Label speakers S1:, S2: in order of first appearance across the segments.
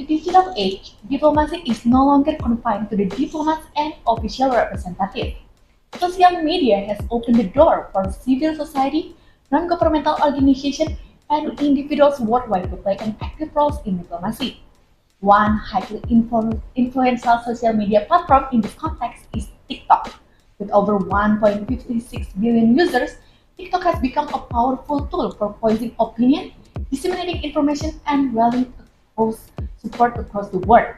S1: the digital age, diplomacy is no longer confined to the diplomats and official representatives. Social media has opened the door for civil society, non-governmental organizations, and individuals worldwide to play an active role in diplomacy. One highly influential social media platform in this context is TikTok. With over 1.56 billion users, TikTok has become a powerful tool for voicing opinion, disseminating information, and rallying support across the world.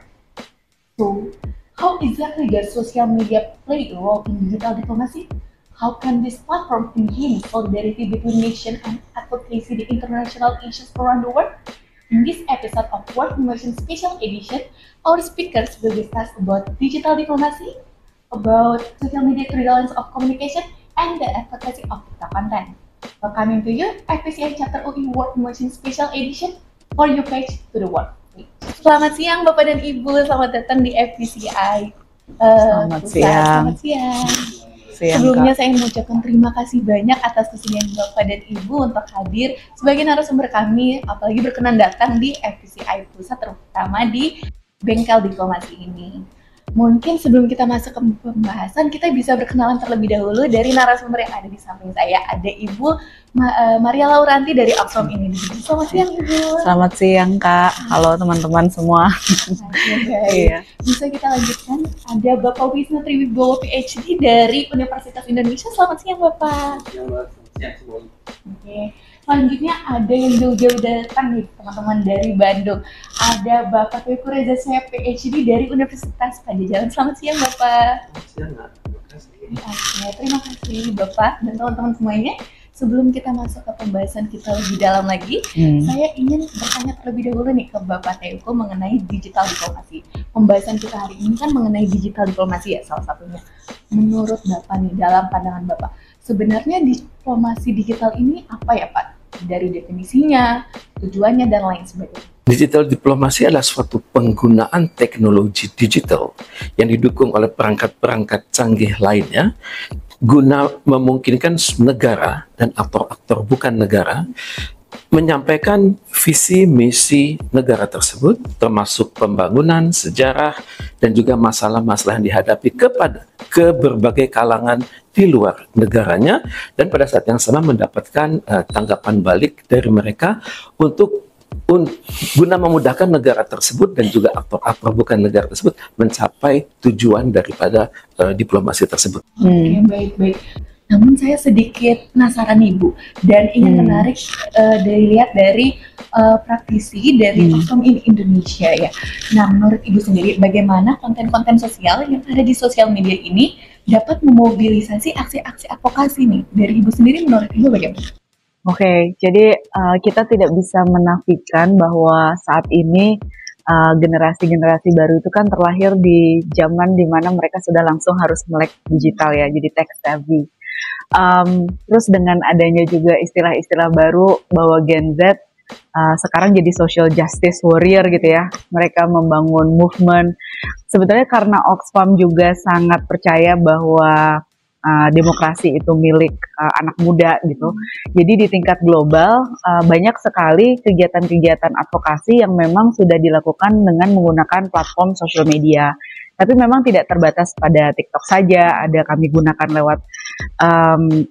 S1: So, how exactly does social media play a role in digital diplomacy? How can this platform enhance solidarity between nations and advocacy the international issues around the world? In this episode of World Immersion Special Edition, our speakers will discuss about digital diplomacy, about social media prevalence of communication, and the advocacy of TikTok content. Welcome to you, FPCI Chapter UI World Immersion Special Edition, for your page to the world. Selamat siang Bapak dan Ibu, selamat datang di FPCI.
S2: Selamat siang.
S1: Selamat siang. Sebelumnya saya mengucapkan terima kasih banyak atas kesediaan Bapak dan Ibu untuk hadir sebagai narasumber kami, apalagi berkenan datang di FPCI Pusat, terutama di Bengkel Diplomasi ini. Mungkin sebelum kita masuk ke pembahasan, kita bisa berkenalan terlebih dahulu dari narasumber yang ada di samping saya. Ada Ibu Maria Lauranti dari Oxfam Indonesia. Selamat siang Ibu.
S2: Selamat siang Kak. Halo teman-teman semua.
S1: Iya. Bisa kita lanjutkan. Ada Bapak Wisnu Triwibowo PhD dari Universitas Indonesia. Selamat siang Bapak.
S3: Selamat siang semua.
S1: Oke. Selanjutnya ada yang jauh-jauh datang nih teman-teman dari Bandung. Ada Bapak Teguh Reza Syah PhD dari Universitas Padjadjaran. Selamat siang Bapak.
S3: Selamat siang, terima kasih.
S1: Oke, terima kasih Bapak dan teman-teman semuanya. Sebelum kita masuk ke pembahasan kita lebih dalam lagi, saya ingin bertanya terlebih dahulu nih ke Bapak Teguh mengenai digital diplomasi. Pembahasan kita hari ini kan mengenai digital diplomasi ya salah satunya. Menurut Bapak nih, dalam pandangan Bapak, sebenarnya diplomasi digital ini apa ya Pak? Dari definisinya, tujuannya, dan lain sebagainya.
S3: Digital diplomasi adalah suatu penggunaan teknologi digital yang didukung oleh perangkat-perangkat canggih lainnya guna memungkinkan negara dan aktor-aktor bukan negara menyampaikan visi misi negara tersebut, termasuk pembangunan, sejarah, dan juga masalah-masalah yang dihadapi ke berbagai kalangan di luar negaranya, dan pada saat yang sama mendapatkan tanggapan balik dari mereka untuk guna memudahkan negara tersebut dan juga aktor-aktor bukan negara tersebut mencapai tujuan daripada diplomasi tersebut.
S1: Oke, baik-baik. Namun saya sedikit penasaran Ibu dan ingin menarik dilihat dari praktisi dari Oxfam Indonesia ya. Nah, menurut Ibu sendiri bagaimana konten-konten sosial yang ada di sosial media ini dapat memobilisasi aksi-aksi advokasi nih? Dari Ibu sendiri menurut Ibu bagaimana?
S2: Oke, jadi kita tidak bisa menafikan bahwa saat ini generasi-generasi baru itu kan terlahir di zaman dimana mereka sudah langsung harus melek digital ya, jadi tech savvy. Terus dengan adanya juga istilah-istilah baru bahwa Gen Z sekarang jadi social justice warrior gitu ya, mereka membangun movement. Sebetulnya karena Oxfam juga sangat percaya bahwa demokrasi itu milik anak muda gitu. Jadi di tingkat global banyak sekali kegiatan-kegiatan advokasi yang memang sudah dilakukan dengan menggunakan platform social media. Tapi memang tidak terbatas pada TikTok saja, ada kami gunakan lewat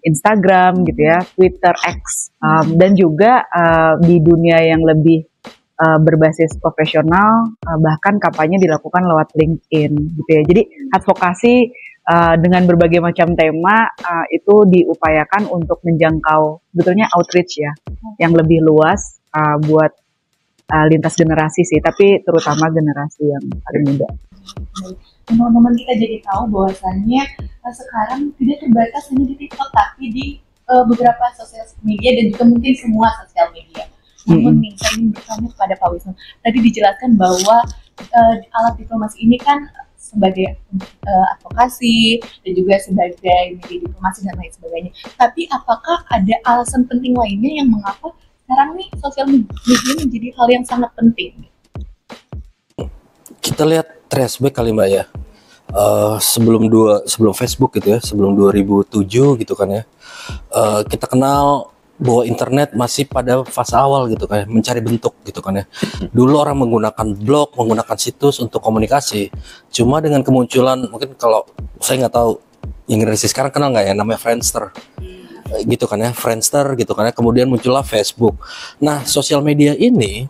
S2: Instagram gitu ya, Twitter, X, dan juga di dunia yang lebih berbasis profesional, bahkan kampanye dilakukan lewat LinkedIn gitu ya. Jadi advokasi dengan berbagai macam tema itu diupayakan untuk menjangkau sebetulnya outreach ya, yang lebih luas buat lintas generasi sih, tapi terutama generasi yang paling muda.
S1: Teman-teman kita jadi tahu bahwasannya sekarang tidak terbatas hanya di TikTok, tapi di beberapa sosial media dan juga mungkin semua sosial media. Namun nih, saya ingin bertanya kepada Pak Wisnu. Tadi dijelaskan bahwa alat diplomasi ini kan sebagai advokasi dan juga sebagai media diplomasi dan lain sebagainya. Tapi apakah ada alasan penting lainnya yang mengapa sekarang nih sosial media menjadi hal yang sangat penting?
S3: Kita lihat trace back kali Mbak ya, sebelum Facebook gitu ya, sebelum 2007 gitu kan ya, kita kenal
S4: bahwa internet masih pada fase awal gitu kan, mencari bentuk gitu kan ya. Dulu orang menggunakan blog, menggunakan situs untuk komunikasi. Cuma dengan kemunculan, mungkin kalau saya nggak tahu yang generasi sekarang kenal nggak ya, namanya Friendster gitu kan ya, Friendster gitu kan ya. Kemudian muncullah Facebook. Nah, sosial media ini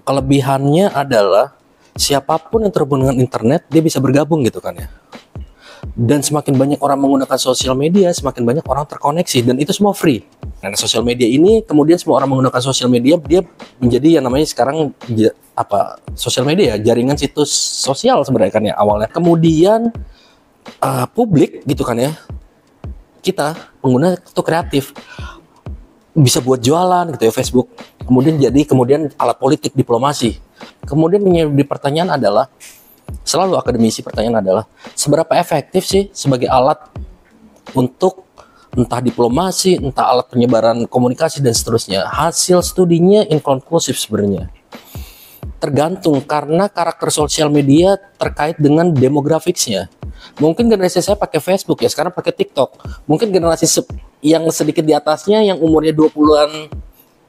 S4: kelebihannya adalah siapapun yang terhubung dengan internet dia bisa bergabung gitu kan ya. Dan semakin banyak orang menggunakan sosial media, semakin banyak orang terkoneksi, dan itu semua free. Karena sosial media ini, kemudian semua orang menggunakan sosial media, dia menjadi yang namanya sekarang sosial media, jaringan situs sosial sebenarnya kan ya awalnya. Kemudian publik gitu kan ya, kita pengguna itu kreatif, bisa buat jualan gitu ya Facebook. Kemudian alat politik, diplomasi. Kemudian menjadi pertanyaan adalah, selalu akademisi pertanyaan adalah, seberapa efektif sih sebagai alat untuk entah diplomasi, entah alat penyebaran komunikasi dan seterusnya. Hasil studinya inkonklusif sebenarnya. Tergantung, karena karakter sosial media terkait dengan demografiknya. Mungkin generasi saya pakai Facebook ya, sekarang pakai TikTok. Mungkin generasi yang sedikit di atasnya, yang umurnya 20-an,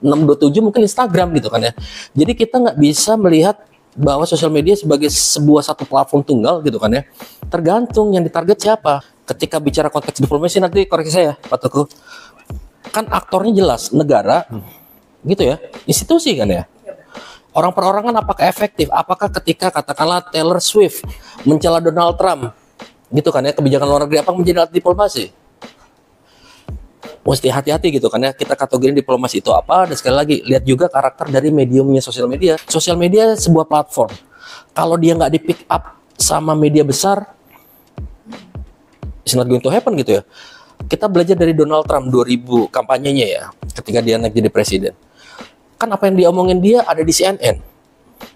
S4: 6-27 mungkin Instagram gitu kan ya. Jadi kita nggak bisa melihat bahwa sosial media sebagai sebuah satu platform tunggal gitu kan ya. Tergantung yang ditarget siapa. Ketika bicara konteks diplomasi, nanti koreksi saya Pak Teguh, kan aktornya jelas negara gitu ya, institusi kan ya. Orang perorangan apakah efektif? Apakah ketika katakanlah Taylor Swift mencela Donald Trump gitu kan ya, kebijakan luar negeri, apa menjadi alat diplomasi? Mesti hati-hati gitu kan ya, kita kategori diplomasi itu apa. Dan sekali lagi, lihat juga karakter dari mediumnya sosial media. Sosial media sebuah platform, kalau dia nggak di pick up sama media besar, it's not going to happen gitu ya. Kita belajar dari Donald Trump 2000 kampanyenya ya, ketika dia naik jadi presiden. Kan apa yang diomongin dia ada di CNN,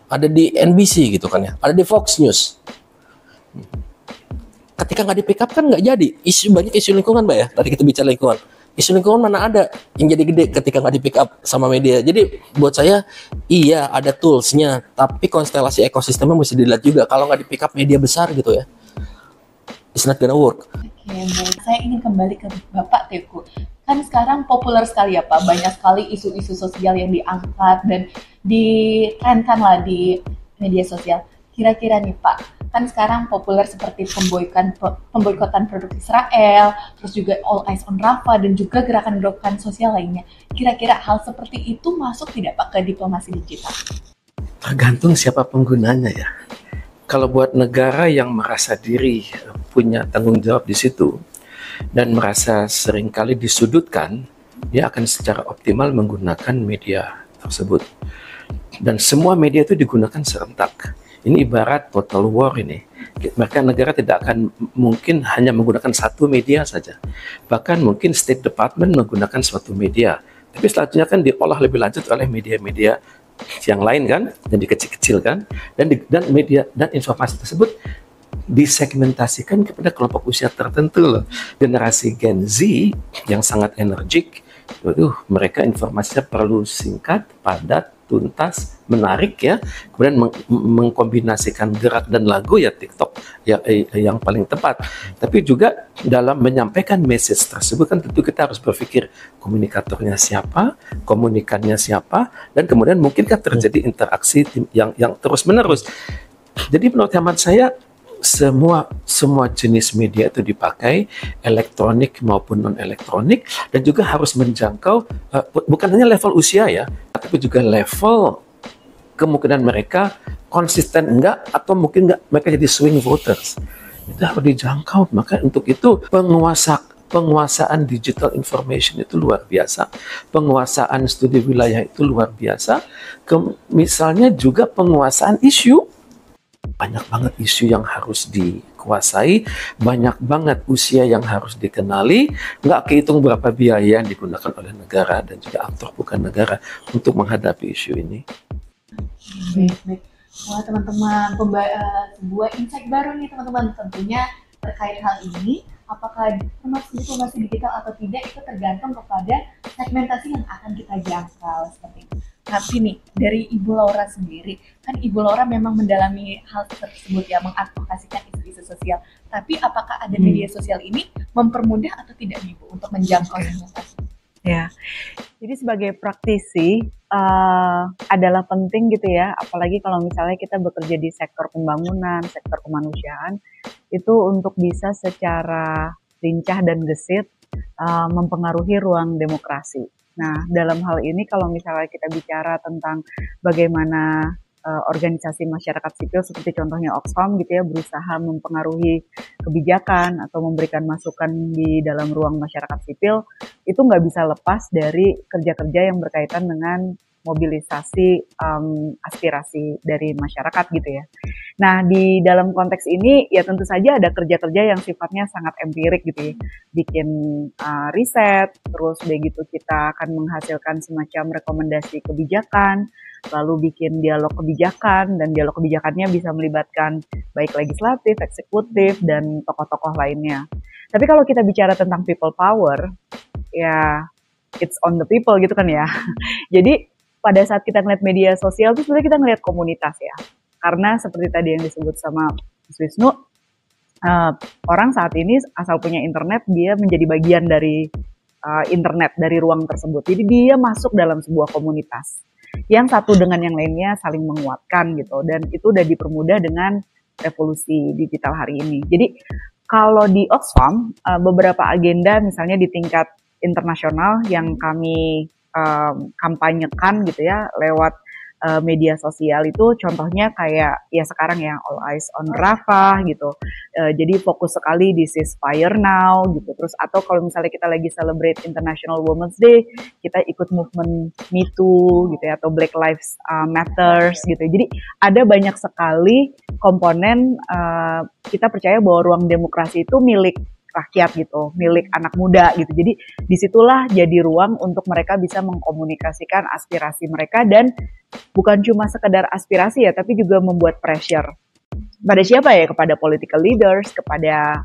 S4: ada di NBC gitu kan ya, ada di Fox News. Ketika nggak di pick up kan nggak jadi. Banyak isu lingkungan Mbak ya, tadi kita bicara lingkungan. Isu lingkungan mana ada yang jadi gede ketika nggak di pick up sama media. Jadi buat saya, iya ada toolsnya, tapi konstelasi ekosistemnya mesti dilihat juga. Kalau nggak di pick up media besar gitu ya, it's not gonna work.
S1: Oke, baik. Saya ingin kembali ke Bapak Teguh. Kan sekarang populer sekali ya Pak, banyak sekali isu-isu sosial yang diangkat dan ditrenkan lah di media sosial. Kira-kira nih Pak, kan sekarang populer seperti pemboikotan produk Israel, terus juga All Eyes on Rafah, dan juga gerakan-gerakan sosial lainnya. Kira-kira hal seperti itu masuk tidak Pak ke diplomasi digital?
S3: Tergantung siapa penggunanya ya. Kalau buat negara yang merasa diri punya tanggung jawab di situ dan merasa seringkali disudutkan, dia akan secara optimal menggunakan media tersebut. Dan semua media itu digunakan serentak. Ini ibarat total war ini. Maka negara tidak akan mungkin hanya menggunakan satu media saja. Bahkan mungkin State Department menggunakan suatu media. Tapi selanjutnya kan diolah lebih lanjut oleh media-media yang lain kan, dan dikecil-kecil kan, dan media dan informasi tersebut disegmentasikan kepada kelompok usia tertentu loh. Generasi Gen Z yang sangat energik, mereka informasinya perlu singkat, padat, tuntas, menarik ya. Kemudian mengkombinasikan gerak dan lagu ya, TikTok ya, yang paling tepat. Tapi juga dalam menyampaikan message tersebut kan tentu kita harus berpikir komunikatornya siapa, komunikannya siapa, dan kemudian mungkinkah terjadi interaksi yang terus menerus. Jadi menurut hemat saya, semua jenis media itu dipakai, elektronik maupun non elektronik, dan juga harus menjangkau bukan hanya level usia ya, tapi juga level kemungkinan mereka konsisten enggak, atau mungkin enggak mereka jadi swing voters. Itu harus dijangkau. Maka untuk itu penguasaan digital information itu luar biasa, penguasaan studi wilayah itu luar biasa, misalnya juga penguasaan isu. Banyak banget isu yang harus dikuasai, banyak banget usia yang harus dikenali, nggak kehitung berapa biaya yang digunakan oleh negara dan juga aktor bukan negara untuk menghadapi isu ini.
S1: Baik. Wah teman-teman, sebuah insight baru nih teman-teman. Tentunya terkait hal ini, apakah termasuk diplomasi digital atau tidak, itu tergantung kepada segmentasi yang akan kita jangkau seperti itu. Tapi nih, dari Ibu Laura sendiri, kan Ibu Laura memang mendalami hal tersebut ya, mengadvokasikan isu-isu sosial. Tapi apakah ada media sosial ini mempermudah atau tidak nih Bu untuk menjangkau segmentasi?
S2: Ya, jadi sebagai praktisi adalah penting gitu ya, apalagi kalau misalnya kita bekerja di sektor pembangunan, sektor kemanusiaan, itu untuk bisa secara lincah dan gesit mempengaruhi ruang demokrasi. Nah, dalam hal ini kalau misalnya kita bicara tentang bagaimana organisasi masyarakat sipil seperti contohnya Oxfam gitu ya berusaha mempengaruhi kebijakan atau memberikan masukan di dalam ruang masyarakat sipil, itu nggak bisa lepas dari kerja-kerja yang berkaitan dengan mobilisasi aspirasi dari masyarakat gitu ya. Nah, di dalam konteks ini ya tentu saja ada kerja-kerja yang sifatnya sangat empirik gitu ya. Bikin riset, terus begitu kita akan menghasilkan semacam rekomendasi kebijakan, lalu bikin dialog kebijakan, dan dialog kebijakannya bisa melibatkan baik legislatif, eksekutif, dan tokoh-tokoh lainnya. Tapi kalau kita bicara tentang people power, ya it's on the people gitu kan ya. Jadi pada saat kita ngeliat media sosial tuh sebenarnya kita ngeliat komunitas ya. Karena seperti tadi yang disebut sama Mas Wisnu, orang saat ini asal punya internet, dia menjadi bagian dari internet, dari ruang tersebut. Jadi dia masuk dalam sebuah komunitas. Yang satu dengan yang lainnya saling menguatkan gitu. Dan itu udah dipermudah dengan revolusi digital hari ini. Jadi kalau di Oxfam, beberapa agenda misalnya di tingkat internasional yang kami kampanyekan gitu ya lewat media sosial itu contohnya kayak ya sekarang ya All Eyes on Rafah gitu. Jadi fokus sekali di ceasefire now gitu. Terus atau kalau misalnya kita lagi celebrate International Women's Day, kita ikut movement Me Too gitu ya atau Black Lives Matters gitu. Jadi ada banyak sekali komponen kita percaya bahwa ruang demokrasi itu milik rakyat gitu, milik anak muda gitu. Jadi disitulah jadi ruang untuk mereka bisa mengkomunikasikan aspirasi mereka dan bukan cuma sekedar aspirasi ya, tapi juga membuat pressure. Pada siapa ya? Kepada political leaders, kepada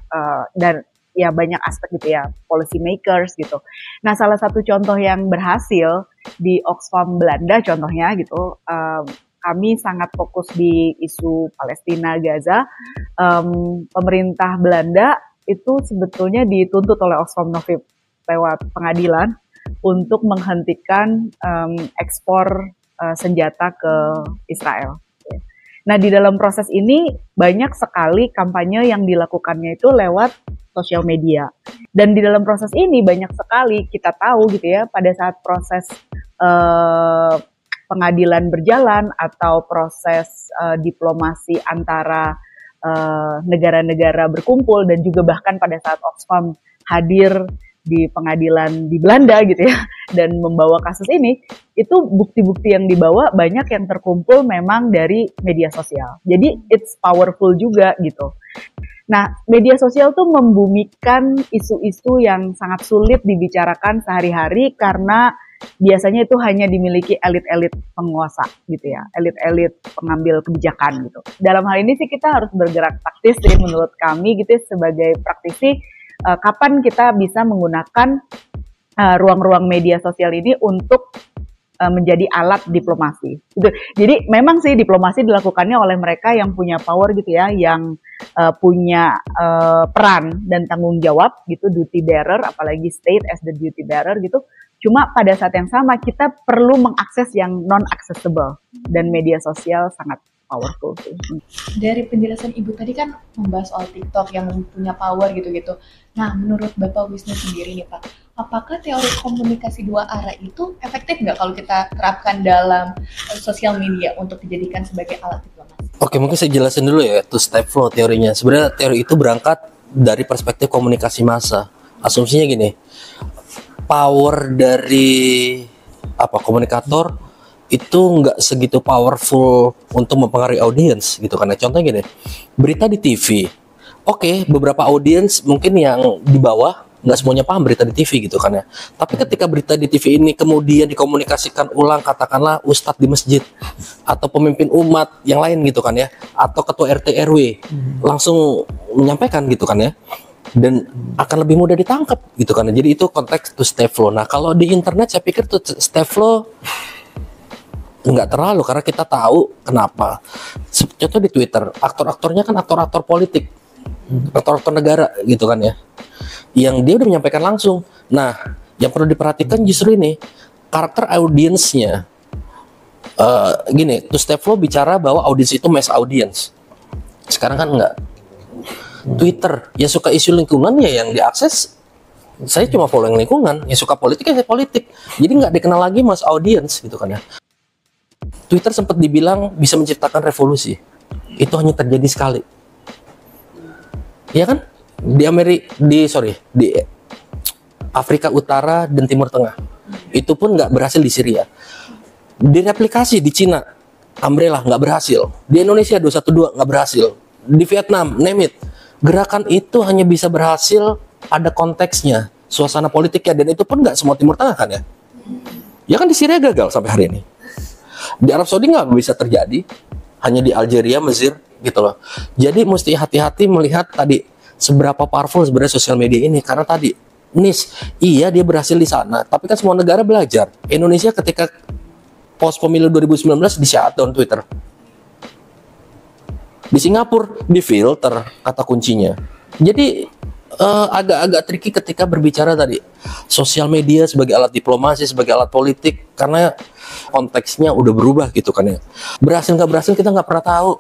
S2: dan ya banyak aspek gitu ya, policy makers gitu. Nah, salah satu contoh yang berhasil di Oxfam Belanda contohnya gitu, kami sangat fokus di isu Palestina, Gaza. Pemerintah Belanda itu sebetulnya dituntut oleh Oxfam Novib lewat pengadilan untuk menghentikan ekspor senjata ke Israel. Nah, di dalam proses ini banyak sekali kampanye yang dilakukannya itu lewat sosial media. Dan di dalam proses ini banyak sekali kita tahu gitu ya, pada saat proses pengadilan berjalan atau proses diplomasi antara negara-negara berkumpul dan juga bahkan pada saat Oxfam hadir di pengadilan di Belanda gitu ya dan membawa kasus ini, itu bukti-bukti yang dibawa banyak yang terkumpul memang dari media sosial. Jadi it's powerful juga gitu. Nah, media sosial tuh membumikan isu-isu yang sangat sulit dibicarakan sehari-hari karena biasanya itu hanya dimiliki elit-elit penguasa gitu ya, elit-elit pengambil kebijakan gitu. Dalam hal ini sih kita harus bergerak taktis sih menurut kami gitu sebagai praktisi, kapan kita bisa menggunakan ruang-ruang media sosial ini untuk menjadi alat diplomasi. Gitu. Jadi memang sih diplomasi dilakukannya oleh mereka yang punya power gitu ya, yang punya peran dan tanggung jawab gitu, duty bearer, apalagi state as the duty bearer gitu. Cuma pada saat yang sama kita perlu mengakses yang non-accessible dan media sosial sangat powerful sih.
S1: Dari penjelasan Ibu tadi kan membahas soal TikTok yang punya power gitu-gitu. Nah, menurut Bapak Wisnu sendiri nih Pak, apakah teori komunikasi dua arah itu efektif nggak kalau kita terapkan dalam sosial media untuk dijadikan sebagai alat diplomasi?
S4: Oke, mungkin saya jelasin dulu ya, two step flow teorinya. Sebenarnya teori itu berangkat dari perspektif komunikasi massa. Asumsinya gini, power dari komunikator itu nggak segitu powerful untuk mempengaruhi audiens gitu kan. Contohnya gini, berita di TV, oke, beberapa audiens mungkin yang di bawah nggak semuanya paham berita di TV gitu kan ya. Tapi ketika berita di TV ini kemudian dikomunikasikan ulang, katakanlah ustadz di masjid atau pemimpin umat yang lain gitu kan ya, atau ketua RT RW langsung menyampaikan gitu kan ya, dan akan lebih mudah ditangkap gitu kan. Jadi itu konteks two step flow. Nah, kalau di internet saya pikir two step flow nggak terlalu, karena kita tahu kenapa. Contoh di Twitter, aktor-aktornya kan aktor-aktor politik, aktor-aktor negara gitu kan ya, yang dia udah menyampaikan langsung. Nah, Yang perlu diperhatikan justru ini karakter audiensnya. Gini, To Step Flow bicara bahwa audiens itu mass audience. Sekarang kan enggak. Twitter yang suka isu lingkungan ya yang diakses. Saya cuma follow yang lingkungan, yang suka politik ya saya politik. Jadi nggak dikenal lagi mass audience gitu kan ya. Twitter sempat dibilang bisa menciptakan revolusi. Itu hanya terjadi sekali. Ya kan? Di Afrika Utara dan Timur Tengah. Itu pun nggak berhasil di Syria. Direplikasi di Cina, Umbrella nggak berhasil. Di Indonesia 212 nggak berhasil. Di Vietnam, name it. Gerakan itu hanya bisa berhasil ada konteksnya, suasana politiknya, dan itu pun nggak semua Timur Tengah kan ya. Ya kan di Syria gagal sampai hari ini. Di Arab Saudi nggak bisa terjadi, hanya di Algeria, Mesir gitu loh. Jadi mesti hati-hati melihat tadi seberapa powerful sebenarnya sosial media ini, karena tadi iya dia berhasil di sana, tapi kan semua negara belajar. Indonesia ketika pos pemilu 2019 di shutdown Twitter. Di Singapura di filter kata kuncinya. Jadi agak-agak tricky ketika berbicara tadi sosial media sebagai alat diplomasi, sebagai alat politik, karena konteksnya udah berubah gitu kan ya. Berhasil nggak berhasil kita nggak pernah tahu.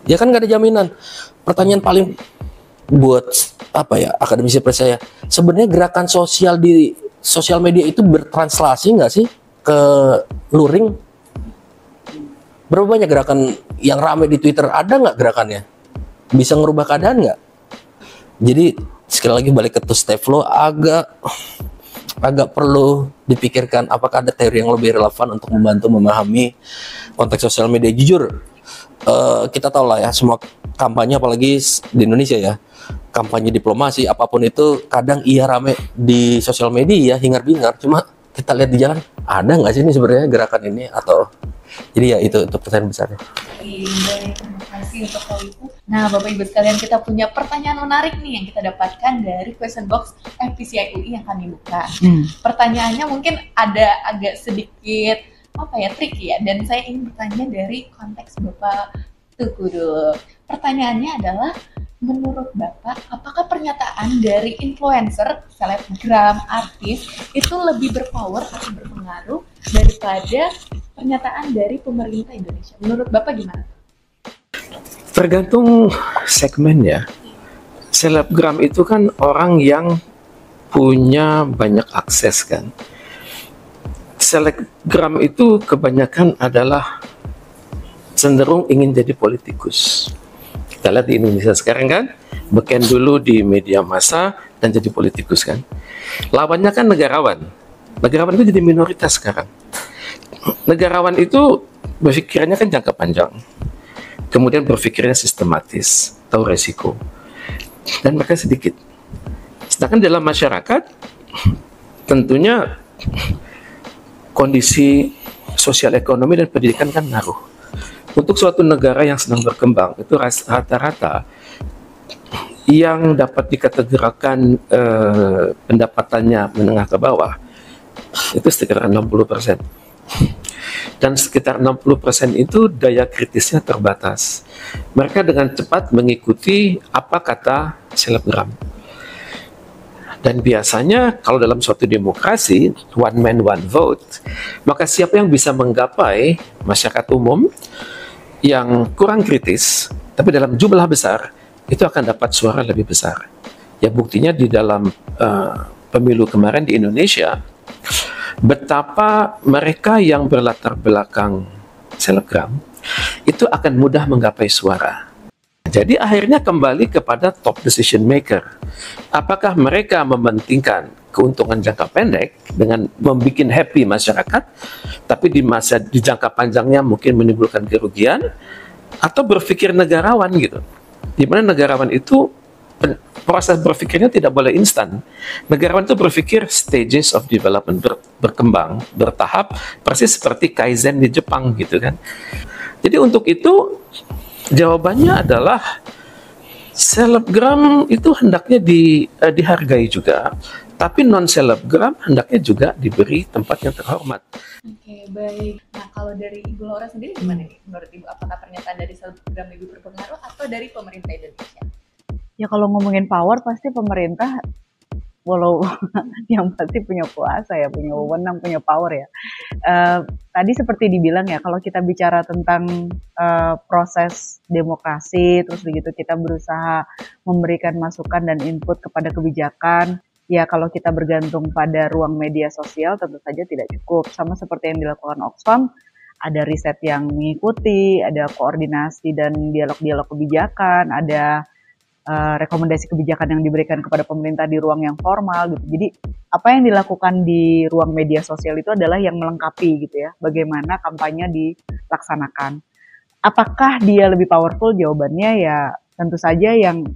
S4: Ya kan nggak ada jaminan. Pertanyaan paling buat apa ya akademisi percaya, sebenarnya gerakan sosial di sosial media itu bertranslasi nggak sih ke luring? Berapa banyak gerakan yang ramai di Twitter, ada nggak gerakannya? Bisa ngerubah keadaan nggak? Jadi sekali lagi balik ke To Step Flow, agak perlu dipikirkan apakah ada teori yang lebih relevan untuk membantu memahami konteks sosial media. Jujur, kita tahu lah ya, semua kampanye apalagi di Indonesia ya, kampanye diplomasi apapun itu kadang iya rame di sosial media, hingar-bingar. Cuma kita lihat di jalan, ada nggak sih ini sebenarnya gerakan ini atau jadi ya itu pertanyaan besarnya.
S1: Baik, terima kasih untuk hal itu. Nah, Bapak Ibu sekalian, kita punya pertanyaan menarik nih yang kita dapatkan dari question box FPCI UI yang kami buka. Pertanyaannya mungkin ada agak sedikit tricky ya, dan saya ingin bertanya dari konteks Bapak Teguh dulu. Pertanyaannya adalah, menurut Bapak, apakah pernyataan dari influencer, selebgram, artis itu lebih berpower atau berpengaruh daripada pernyataan dari pemerintah Indonesia? Menurut Bapak gimana?
S3: Tergantung segmennya. Selebgram itu kan orang yang punya banyak akses kan. Selebgram itu kebanyakan adalah cenderung ingin jadi politikus. Kita lihat di Indonesia sekarang kan, beken dulu di media massa dan jadi politikus kan. Lawannya kan negarawan. Negarawan itu jadi minoritas sekarang. Negarawan itu berpikirannya kan jangka panjang. Kemudian berpikirnya sistematis, tahu resiko. Dan mereka sedikit. Sedangkan dalam masyarakat, tentunya kondisi sosial ekonomi dan pendidikan kan ngaruh. Untuk suatu negara yang sedang berkembang, itu rata-rata yang dapat dikategorikan pendapatannya menengah ke bawah, itu sekitar 60%. Dan sekitar 60% itu daya kritisnya terbatas. Mereka dengan cepat mengikuti apa kata selebgram. Dan biasanya kalau dalam suatu demokrasi, one man one vote, maka siapa yang bisa menggapai masyarakat umum yang kurang kritis, tapi dalam jumlah besar, itu akan dapat suara lebih besar. Ya buktinya di dalam pemilu kemarin di Indonesia, betapa mereka yang berlatar belakang selebgram itu akan mudah menggapai suara. Jadi akhirnya kembali kepada top decision maker. Apakah mereka mementingkan keuntungan jangka pendek dengan membuat happy masyarakat, tapi di jangka panjangnya mungkin menimbulkan kerugian, atau berpikir negarawan gitu. Di mana negarawan itu proses berpikirnya tidak boleh instan. Negarawan itu berpikir stages of development, berkembang, bertahap, persis seperti Kaizen di Jepang gitu kan. Jadi untuk itu jawabannya adalah selebgram itu hendaknya dihargai juga, tapi non selebgram hendaknya juga diberi tempat yang terhormat.
S1: Oke, baik. Nah, kalau dari Ibu Laura sendiri gimana nih? Menurut Ibu, apakah pernyataan dari selebgram lebih berpengaruh atau dari pemerintah Indonesia?
S2: Ya kalau ngomongin power pasti pemerintah walau yang pasti punya kuasa ya, punya wewenang, punya power ya. Tadi seperti dibilang ya, kalau kita bicara tentang proses demokrasi, terus begitu kita berusaha memberikan masukan dan input kepada kebijakan, ya kalau kita bergantung pada ruang media sosial tentu saja tidak cukup. Sama seperti yang dilakukan Oxfam, ada riset yang mengikuti, ada koordinasi dan dialog-dialog kebijakan, ada rekomendasi kebijakan yang diberikan kepada pemerintah di ruang yang formal gitu. Jadi apa yang dilakukan di ruang media sosial itu adalah yang melengkapi gitu ya, bagaimana kampanye dilaksanakan. Apakah dia lebih powerful? Jawabannya ya tentu saja yang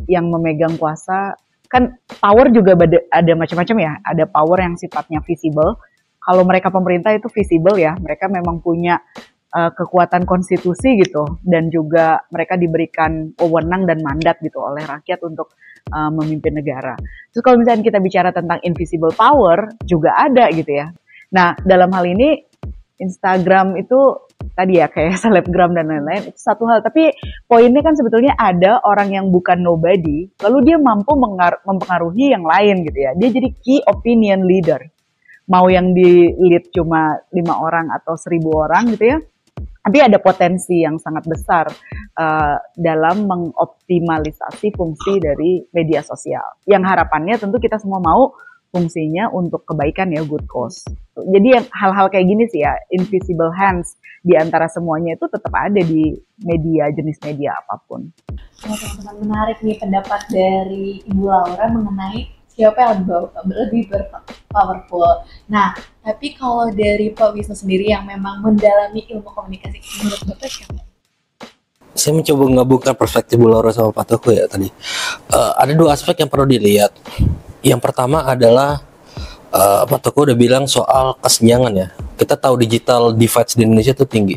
S2: memegang kuasa, kan power juga ada macam-macam ya. Ada power yang sifatnya visible. Kalau mereka pemerintah itu visible ya, mereka memang punya kekuatan konstitusi gitu, dan juga mereka diberikan wewenang dan mandat gitu oleh rakyat untuk memimpin negara. Terus kalau misalnya kita bicara tentang invisible power juga ada gitu ya. Nah dalam hal ini Instagram itu tadi ya kayak selebgram dan lain-lain itu satu hal, tapi poinnya kan sebetulnya ada orang yang bukan nobody lalu dia mampu mempengaruhi yang lain gitu ya. Dia jadi key opinion leader, mau yang di lead cuma 5 orang atau 1.000 orang gitu ya, tapi ada potensi yang sangat besar dalam mengoptimalisasi fungsi dari media sosial. Yang harapannya tentu kita semua mau fungsinya untuk kebaikan ya, good cause. Jadi yang hal-hal kayak gini sih ya, invisible hands di antara semuanya itu tetap ada di media, jenis media apapun.
S1: Oh, teman-teman, menarik nih pendapat dari Ibu Laura mengenai siapa yang lebih powerful. Nah, tapi kalau dari Pak Wisnu sendiri yang memang mendalami ilmu komunikasi, menurut Bapak siapa?
S4: Saya mencoba ngebuka perspektif Bu Laura sama Pak Teguh ya tadi. Ada 2 aspek yang perlu dilihat. Yang pertama adalah Pak Teguh udah bilang soal kesenjangan ya. Kita tahu digital divide di Indonesia itu tinggi.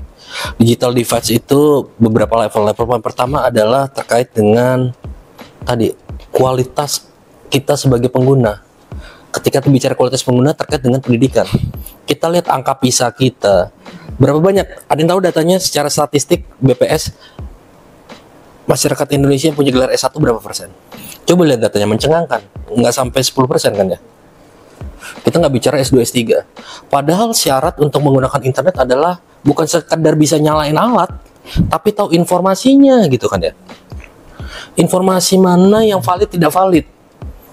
S4: Digital divide itu beberapa level. Level yang pertama adalah terkait dengan tadi kualitas kita sebagai pengguna. Ketika bicara kualitas pengguna terkait dengan pendidikan, kita lihat angka PISA kita berapa banyak. Ada yang tahu datanya secara statistik BPS masyarakat Indonesia yang punya gelar S1 berapa persen? Coba lihat datanya, mencengangkan, nggak sampai 10% kan ya. Kita nggak bicara S2 S3. Padahal syarat untuk menggunakan internet adalah bukan sekedar bisa nyalain alat, tapi tahu informasinya gitu kan ya. Informasi mana yang valid tidak valid.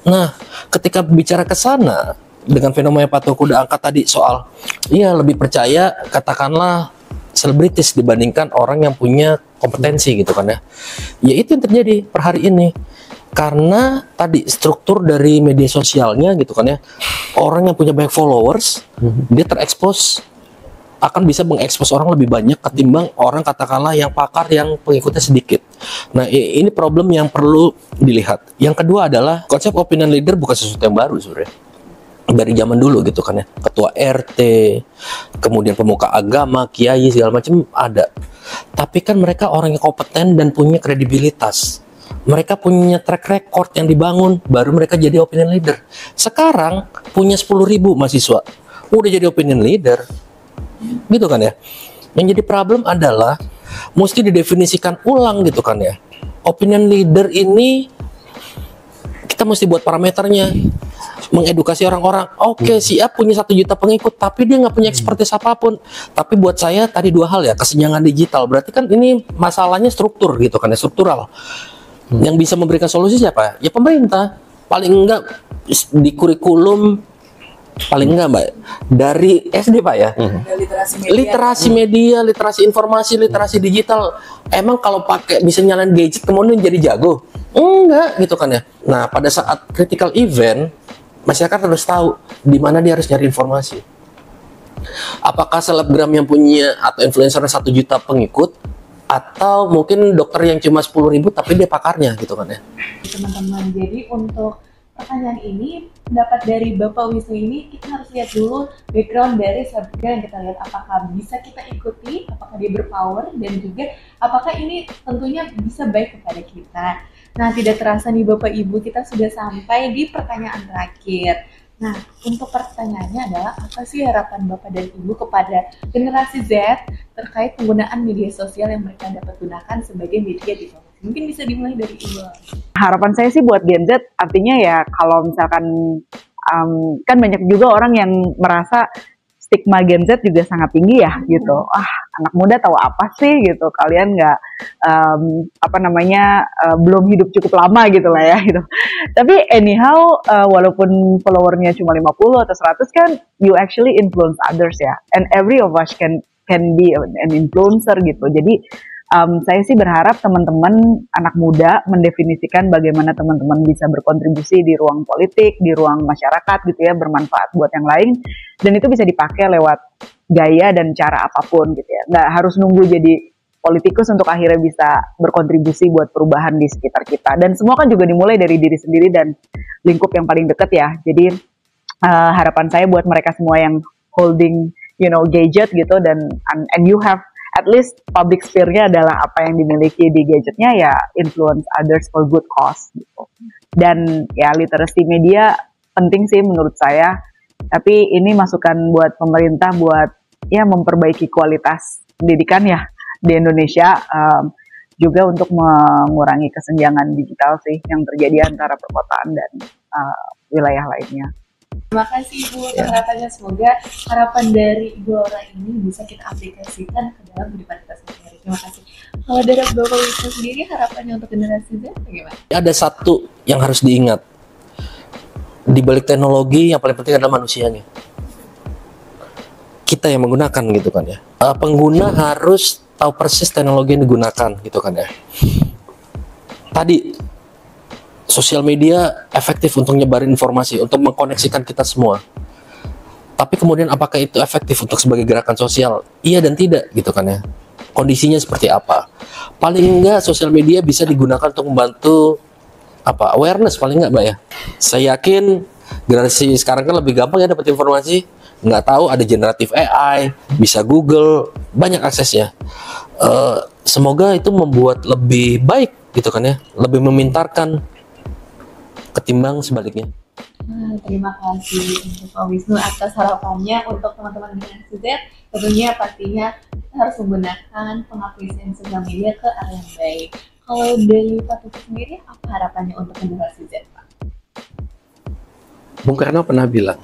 S4: Nah, ketika bicara ke sana dengan fenomena Pak Teguh udah angkat tadi soal iya lebih percaya katakanlah selebritis dibandingkan orang yang punya kompetensi gitu kan ya. Ya itu yang terjadi per hari ini. Karena tadi struktur dari media sosialnya gitu kan ya. Orang yang punya banyak followers, dia terekspos akan bisa mengekspos orang lebih banyak ketimbang orang katakanlah yang pakar yang pengikutnya sedikit. Nah ini problem yang perlu dilihat. Yang kedua adalah konsep opinion leader bukan sesuatu yang baru sebenarnya. Dari zaman dulu gitu kan ya. Ketua RT, kemudian pemuka agama, kiai segala macam ada. Tapi kan mereka orang yang kompeten dan punya kredibilitas. Mereka punya track record yang dibangun, baru mereka jadi opinion leader. Sekarang punya 10.000 mahasiswa, udah jadi opinion leader. Gitu kan ya. Yang jadi problem adalah mesti didefinisikan ulang gitu kan ya. Opinion leader ini kita mesti buat parameternya, mengedukasi orang-orang. Oke, si A punya 1 juta pengikut tapi dia nggak punya expertise apapun. Tapi buat saya tadi 2 hal ya, kesenjangan digital. Berarti kan ini masalahnya struktur gitu kan ya, struktural. Yang bisa memberikan solusi siapa? Ya pemerintah. Paling enggak di kurikulum, paling enggak Mbak, dari SD Pak ya. Literasi media, literasi informasi, literasi digital. Emang kalau pakai bisa nyalain gadget kemudian jadi jago? Enggak gitu kan ya. Nah pada saat critical event, masyarakat harus tahu di mana dia harus nyari informasi. Apakah selebgram yang punya atau influencer 1 juta pengikut, atau mungkin dokter yang cuma 10.000 tapi dia pakarnya gitu kan ya.
S1: Teman-teman, jadi untuk pertanyaan ini, pendapat dari Bapak Wisnu ini, kita harus lihat dulu background dari selebgram yang kita lihat, apakah bisa kita ikuti, apakah dia berpower, dan juga apakah ini tentunya bisa baik kepada kita. Nah, tidak terasa nih Bapak Ibu, kita sudah sampai di pertanyaan terakhir. Nah, untuk pertanyaannya adalah apa sih harapan Bapak dan Ibu kepada generasi Z terkait penggunaan media sosial yang mereka dapat gunakan sebagai media diplomasi? Mungkin bisa dimulai dari Ibu.
S2: harapan saya sih buat Gen Z, artinya ya kalau misalkan kan banyak juga orang yang merasa stigma Gen Z juga sangat tinggi ya gitu. Anak muda tahu apa sih gitu, kalian nggak belum hidup cukup lama gitu lah ya gitu. Tapi anyhow, walaupun followernya cuma 50 atau 100 kan, you actually influence others ya, and every of us can be an influencer gitu. Jadi saya sih berharap teman-teman anak muda mendefinisikan bagaimana teman-teman bisa berkontribusi di ruang politik, di ruang masyarakat gitu ya, bermanfaat buat yang lain, dan itu bisa dipakai lewat gaya dan cara apapun gitu ya. Nggak harus nunggu jadi politikus untuk akhirnya bisa berkontribusi buat perubahan di sekitar kita. Dan semua kan juga dimulai dari diri sendiri dan lingkup yang paling dekat ya. Jadi harapan saya buat mereka semua yang holding gadget gitu, dan and you have at least public sphere-nya adalah apa yang dimiliki di gadgetnya, ya influence others for good cause gitu. Dan ya literacy media penting sih menurut saya, tapi ini masukan buat pemerintah buat ya memperbaiki kualitas pendidikan ya di Indonesia, juga untuk mengurangi kesenjangan digital sih yang terjadi antara perkotaan dan wilayah lainnya.
S1: Terima kasih Ibu atas harapannya. Semoga harapan dari Ibu Laura ini bisa kita aplikasikan ke dalam kehidupan kita sehari-hari. Terima kasih. Kalau dari Bapak Wisnu sendiri, harapannya untuk generasi Z bagaimana?
S4: Ada satu yang harus diingat. Di balik teknologi yang paling penting adalah manusianya. Kita yang menggunakan gitu kan ya. Pengguna harus tahu persis teknologi yang digunakan gitu kan ya. Tadi sosial media efektif untuk nyebarin informasi, untuk mengkoneksikan kita semua. Tapi kemudian apakah itu efektif untuk sebagai gerakan sosial? Iya dan tidak gitu kan ya. Kondisinya seperti apa? Paling enggak sosial media bisa digunakan untuk membantu awareness paling enggak, Mbak ya. Saya yakin generasi sekarang kan lebih gampang ya dapat informasi. Nggak tahu ada generatif AI, bisa Google, banyak aksesnya. Semoga itu membuat lebih baik gitu kan ya, lebih memintarkan ketimbang sebaliknya.
S1: Terima kasih untuk Pak Wisnu atas harapannya untuk teman-teman generasi Z. Tentunya pastinya kita harus menggunakan pengaplikasian sosial media ke arah yang baik. Kalau dari Pak Tutu sendiri, apa harapannya untuk generasi Z, Pak?
S3: Bung Karno pernah bilang,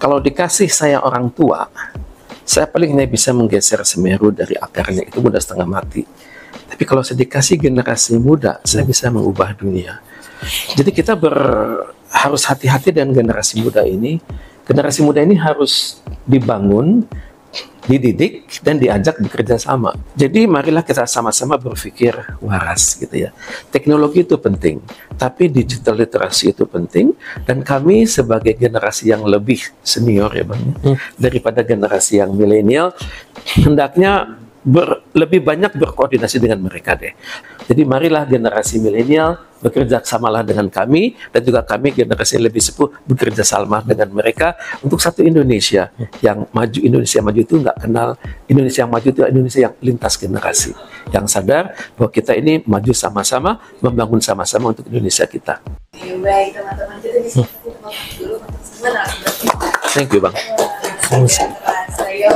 S3: kalau dikasih saya orang tua, saya paling hanya bisa menggeser Semeru dari akarnya, itu mudah setengah mati. Tapi kalau saya dikasih generasi muda, saya bisa mengubah dunia. Jadi kita harus hati-hati dengan generasi muda ini. Generasi muda ini harus dibangun, dididik, dan diajak bekerja sama. Jadi marilah kita sama-sama berpikir waras gitu ya. Teknologi itu penting, tapi digital literasi itu penting. Dan kami sebagai generasi yang lebih senior ya Bang, daripada generasi yang milenial, hendaknya lebih banyak berkoordinasi dengan mereka deh. Jadi marilah generasi milenial bekerja samalah dengan kami, dan juga kami generasi yang lebih sepuh bekerja sama dengan mereka untuk satu Indonesia yang maju. Indonesia maju itu nggak kenal, Indonesia yang maju itu Indonesia yang lintas generasi, yang sadar bahwa kita ini maju sama-sama, membangun sama-sama untuk Indonesia kita.
S1: Baik teman-teman, kita bisa dulu untuk semua narasumber.
S3: Thank you Bang.
S1: Saya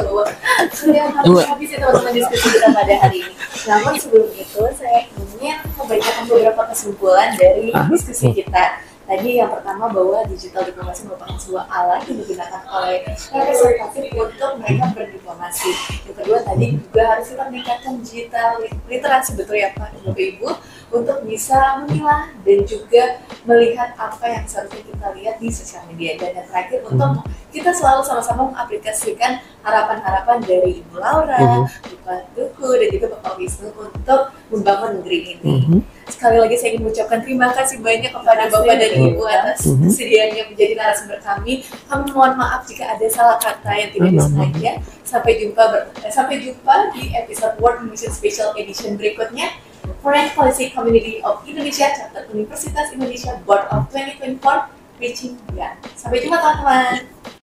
S1: sudah habis ya teman-teman diskusi kita pada hari ini. Namun sebelum itu saya ingin membacakan beberapa kesimpulan dari diskusi kita. Tadi yang pertama bahwa digital diplomasi merupakan sebuah alat yang digunakan oleh representatif untuk mereka berdiplomasi. Yang kedua tadi juga harus kita meningkatkan digital literasi, betul ya Pak Bapak Ibu, untuk bisa memilah dan juga melihat apa yang seharusnya kita lihat di sosial media. Dan yang terakhir untuk kita selalu sama-sama mengaplikasikan harapan-harapan dari Ibu Laura, Bapak Tuku, dan juga Bapak Wisnu untuk membangun negeri ini. Sekali lagi saya ingin mengucapkan terima kasih banyak kepada Bapak dan Ibu atas kesediaannya menjadi narasumber kami. Kami mohon maaf jika ada salah kata yang tidak disengaja. Sampai jumpa di episode World Mission Special Edition berikutnya. Foreign Policy Community of Indonesia, Chapter Universitas Indonesia, Board of 2024, Reaching Beyond. Sampai jumpa teman-teman.